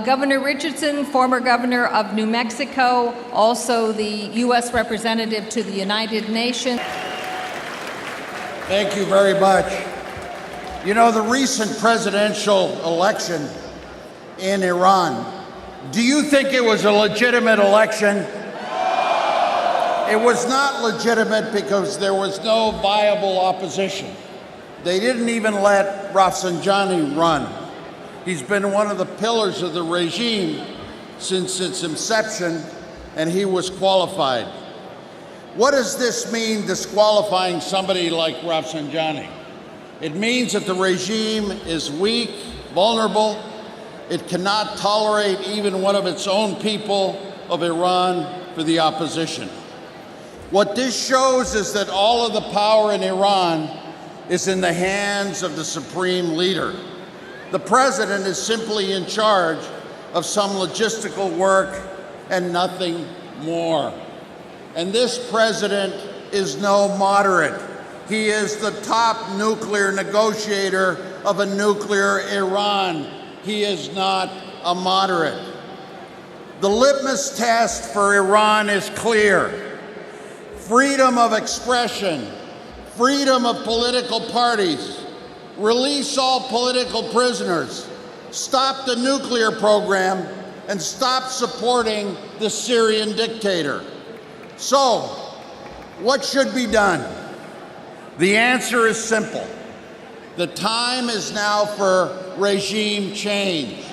Governor Richardson, former governor of New Mexico, also the U.S. representative to the United Nations. Thank you very much. You know, the recent presidential election in Iran, do you think it was a legitimate election? It was not legitimate because there was no viable opposition. They didn't even let Rafsanjani run. He's been one of the pillars of the regime since its inception, and he was qualified. What does this mean, disqualifying somebody like Rafsanjani? It means that the regime is weak, vulnerable. It cannot tolerate even one of its own people of Iran for the opposition. What this shows is that all of the power in Iran is in the hands of the supreme leader. The president is simply in charge of some logistical work and nothing more. And this president is no moderate. He is the top nuclear negotiator of a nuclear Iran. He is not a moderate. The litmus test for Iran is clear. Freedom of expression, freedom of political parties, release all political prisoners, stop the nuclear program, and stop supporting the Syrian dictator. So, what should be done? The answer is simple. The time is now for regime change.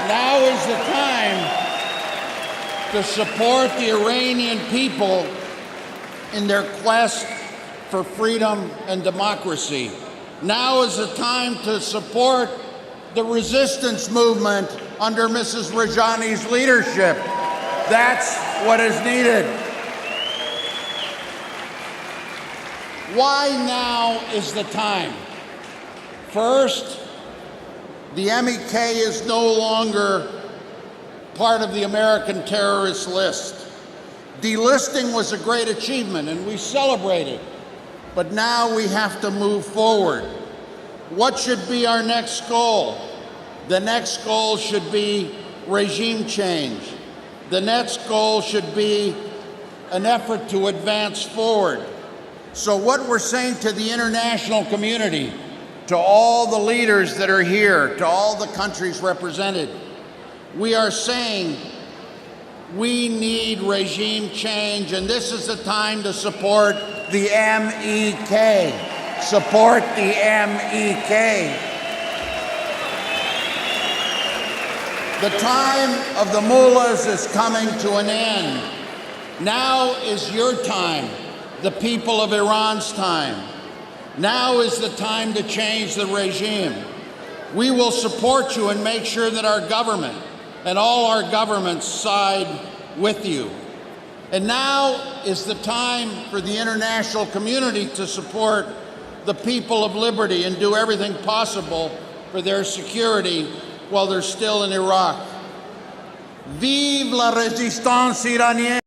Now is the time to support the Iranian people in their quest for freedom and democracy. Now is the time to support the resistance movement under Mrs. Rajani's leadership. That's what is needed. Why now is the time? First, the MEK is no longer part of the American terrorist list. Delisting was a great achievement, and we celebrate it. But now we have to move forward. What should be our next goal? The next goal should be regime change. The next goal should be an effort to advance forward. So what we're saying to the international community, to all the leaders that are here, to all the countries represented, we are saying we need regime change, and this is the time to support the MEK. Support the MEK. The time of the mullahs is coming to an end. Now is your time, the people of Iran's time. Now is the time to change the regime. We will support you and make sure that our government and all our governments side with you. And now is the time for the international community to support the people of liberty and do everything possible for their security while they're still in Iraq. Vive la résistance iranienne!